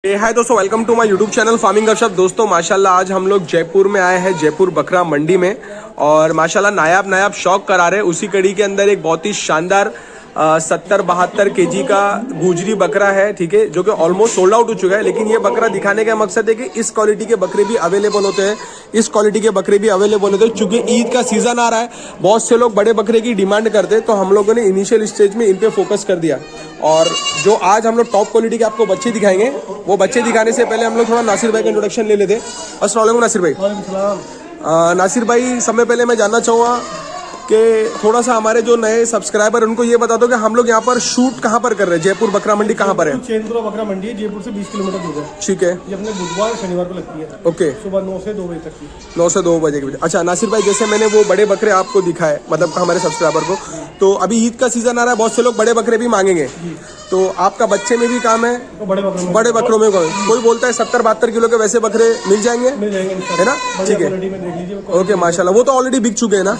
हाय दोस्तों, welcome to my YouTube channel farming Gapshap. दोस्तों माशाल्लाह आज हम लोग जयपुर में आए हैं, जयपुर बकरा मंडी में, और माशाल्लाह नायाब शौक करा रहे हैं। उसी कड़ी के अंदर एक बहुत ही शानदार 70-72 केजी का गुजरी बकरा है, ठीक है, जो कि ऑलमोस्ट सोल्ड आउट हो चुका है। लेकिन ये बकरा दिखाने का मकसद है कि इस क्वालिटी के बकरे भी अवेलेबल होते हैं, इस क्वालिटी के बकरे भी अवेलेबल होते हैं। चूंकि ईद का सीजन आ रहा है, बहुत से लोग बड़े बकरे की डिमांड करते हैं, तो हम लोगों ने इनिशियल स्टेज में इन पे फोकस कर दिया। और जो आज हम लोग टॉप क्वालिटी के आपको बच्चे दिखाएंगे, वो बच्चे दिखाने से पहले हम लोग थोड़ा नासिर भाई का इंट्रोडक्शन ले लेते हैं। अस्सलाम वालेकुम नासिर भाई। नासिर भाई, सबसे पहले मैं जानना चाहूँगा कि थोड़ा सा हमारे जो नए सब्सक्राइबर उनको ये बता दो कि हम लोग यहाँ पर शूट कहाँ पर कर रहे हैं। जयपुर बकरा मंडी कहाँ पर है? चैनपुरा बकरा मंडी है, जयपुर से 20 किलोमीटर दूर है। ठीक है, ये अपने बुधवार शनिवार को लगती है। ओके, सुबह 9 से 2 बजे तक की। 9 से 2 बजे के बीच। अच्छा नासिर भाई, जैसे मैंने वो बड़े बकरे आपको दिखाए, मतलब हमारे सब्सक्राइबर को, तो अभी ईद का सीजन आ रहा है, बहुत से लोग बड़े बकरे भी मांगेंगे, तो आपका बच्चे में भी काम है, तो बड़े बकरों में कोई बोलता है 70-72 किलो के वैसे बकरे मिल जाएंगे, है ना? ठीक है, ओके माशाल्लाह। वो तो ऑलरेडी बिक चुके हैं ना,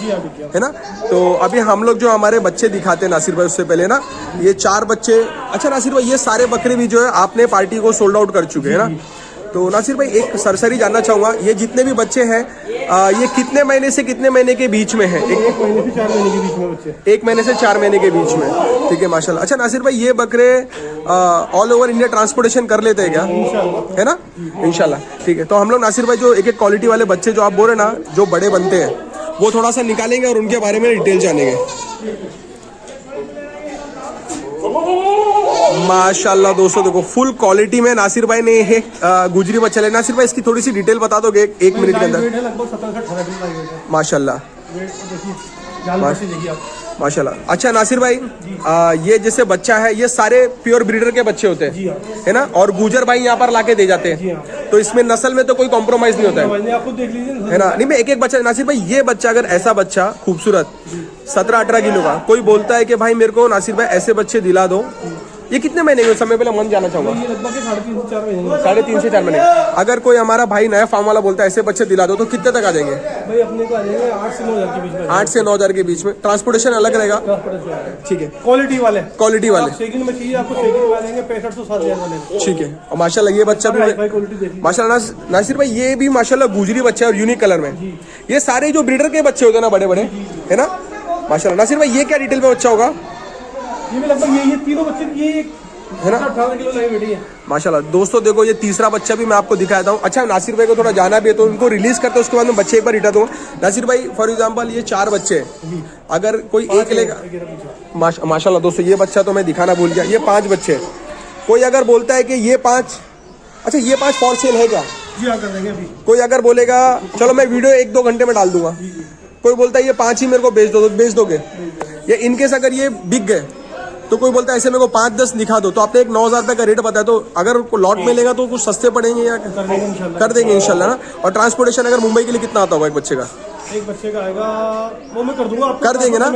है ना? तो अभी हम लोग जो हमारे बच्चे दिखाते हैं नासिर भाई, उससे पहले ना ये 4 बच्चे। अच्छा नासिर भाई, ये सारे बकरे भी जो है आपने पार्टी को सोल्ड आउट कर चुके हैं ना? तो नासिर भाई एक सरसरी जानना चाहूँगा, ये जितने भी बच्चे हैं ये कितने महीने से कितने महीने के बीच में है? 1 महीने से 4 महीने के बीच में बच्चे। 1 महीने से 4 महीने के बीच में, ठीक है माशाल्लाह। अच्छा नासिर भाई, ये बकरे ऑल ओवर इंडिया ट्रांसपोर्टेशन कर लेते हैं क्या? है ना, इंशाल्लाह। ठीक है, तो हम लोग नासिर भाई जो एक क्वालिटी वाले बच्चे जो आप बोल रहे ना, जो बड़े बनते हैं, वो थोड़ा सा निकालेंगे और उनके बारे में डिटेल जानेंगे। माशाल्लाह दोस्तों, देखो फुल क्वालिटी में नासिर भाई ने ये गुजरी बच्चा ले। नासिर भाई, इसकी थोड़ी सी डिटेल बता दोगे एक मिनट के अंदर? लगभग 17 से 18 किलो है माशाल्लाह, देखिए आप। माशाल्लाह। अच्छा नासिर भाई, ये जैसे बच्चा है, ये सारे प्योर ब्रीडर के बच्चे होते हैं, है ना? और गुजर भाई यहाँ पर लाके दे जाते हैं, तो इसमें नस्ल में तो कोई कॉम्प्रोमाइज नहीं होता है, आप खुद देख लीजिए, है ना? नहीं, मैं एक बच्चा नासिर भाई, ये बच्चा अगर ऐसा बच्चा खूबसूरत 17-18 किलो का कोई बोलता है कि भाई मेरे को नासिर भाई ऐसे बच्चे दिला दो, ये कितने महीने के समय? पहले मन जाना चाहूंगा। ये लगभग 3.5 से 4 महीने। 3.5 से 4 महीने। अगर कोई हमारा भाई नया फार्म वाला बोलता है ऐसे बच्चे दिला दो, तो कितने तक आ जाएंगे भाई? अपने को आ जाएंगे 8 से 9 हज़ार के बीच में। 8 से 9 हज़ार के बीच में। ट्रांसपोर्टेशन अलग रहेगा, ठीक है? क्वालिटी वाले सेकंड में चाहिए आपको, सेकंड में आ जाएंगे 65 से 7 हज़ार वाले। ठीक है, और माशाल्लाह ये बच्चा भी माशाल्लाह नासिर भाई, ये भी माशाल्लाह गुजरी बच्चा है और यूनिक कलर में। ये सारे जो ब्रीडर के बच्चे होते हैं ना, बड़े बड़े, है ना? माशाल्लाह। नासिर भाई, ये क्या डिटेल में बच्चा होगा? ये भी लगभग ये तीनों बच्चे, ये है ना? 18 किलो लगे बैठी है माशाल्लाह। दोस्तों देखो, ये तीसरा बच्चा भी मैं आपको दिखाता हूँ। अच्छा नासिर भाई को थोड़ा जाना भी है, तो उनको रिलीज करते हैं, उसके बाद मैं बच्चे एक बार रिटा दूंगा। नासिर भाई, फॉर एग्जांपल ये 4 बच्चे, अगर कोई एक लेगा, माशाल्लाह दोस्तों, ये बच्चा तो मैं दिखाना भूल गया, ये 5 बच्चे। कोई अगर बोलता है कि ये 5, अच्छा ये 5 फॉर सेल है क्या? जी हाँ, कर देंगे अभी। कोई अगर बोलेगा चलो मैं वीडियो 1-2 घंटे में डाल दूंगा, कोई बोलता है ये 5 ही मेरे को बेच दो, बेच दोगे? या इनकेस अगर ये बिक गए, तो कोई बोलता है ऐसे मेरे को 5-10 दिखा दो, तो आपने एक 9,000 रुपये का रेट बताया, तो अगर लॉट में लेगा तो कुछ सस्ते पड़ेंगे या कर देंगे इंशाल्लाह ना? और ट्रांसपोर्टेशन अगर मुंबई के लिए कितना आता होगा एक बच्चे का? एक बच्चे का आएगा, वो मैं कर दूंगा, कर देंगे ना?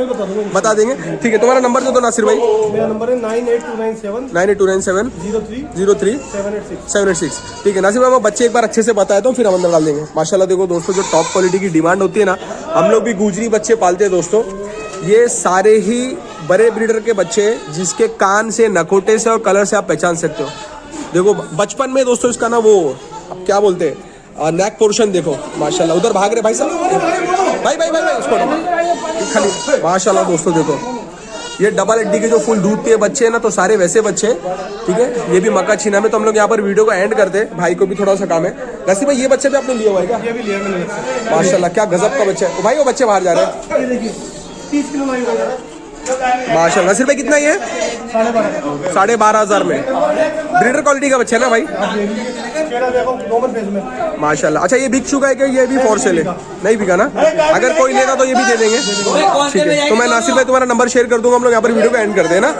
बता देंगे, ठीक है। तुम्हारा नंबर दो नासिर भाई। मेरा नंबर है 98297 98297 03 786। ठीक है नासिर भाई, मैं बच्चे एक बार अच्छे से बताया तो फिर हम अंदर डाल देंगे। माशाल्लाह देखो दोस्तों, जो टॉप क्वालिटी की डिमांड होती है ना, हम लोग भी गुजरी बच्चे पालते हैं दोस्तों। ये सारे ही बड़े ब्रीडर के बच्चे, जिसके कान से, नखोटे से और कलर से आप पहचान सकते हो। देखो बचपन में दोस्तों इसका ना वो अब क्या बोलते हैं, नेक पोर्शन देखो माशाल्लाह। उधर भाग रहे भाई साहब, भाई उसको खाली। माशाल्लाह दोस्तों देखो, ये डबल हड्डी के जो फुल दूध के बच्चे हैं ना, तो सारे वैसे बच्चे, ठीक है? ये भी मक्का छीना में। तो हम लोग यहाँ पर वीडियो को एंड करते हैं, भाई को भी थोड़ा सा काम है। नासिर भाई, ये बच्चे भी आपने लिया हुआ है क्या? ये भी लिया मैंने। माशाल्लाह, क्या गजब का बच्चा है भाई। वो बच्चे बाहर जा रहे हैं, ये देखिए 30 किलो लाएगा माशाल्लाह। नासिर भाई, कितना ये? 12,500 में। ब्रीडर क्वालिटी का बच्चा है ना भाई? माशाल्लाह। अच्छा ये बिक चुका है क्या? ये भी फॉर सेल है? नहीं बिका ना? अगर कोई लेगा तो ये भी दे देंगे, ठीक है? तो मैं नासिर भाई तुम्हारा नंबर शेयर कर दूंगा, हम लोग यहाँ पर वीडियो को एंड कर दें ना?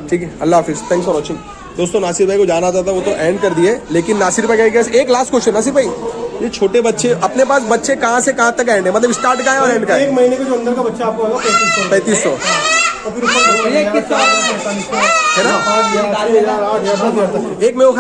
ठीक है, अल्लाह हाफिज, थैंक्स फॉर वॉचिंग। दोस्तों नासिर भाई को जाना था वो तो एंड कर दिए, लेकिन नासिर भाई का एक लास्ट क्वेश्चन। नासिर भाई, ये छोटे बच्चे, अपने पास बच्चे कहाँ से कहाँ तक एंड है, मतलब स्टार्ट कहाँ है और एंड कहाँ है? 1 महीने के जो अंदर का बच्चा आपको होगा 3500 और फिर ऊपर है ना? 1 में वो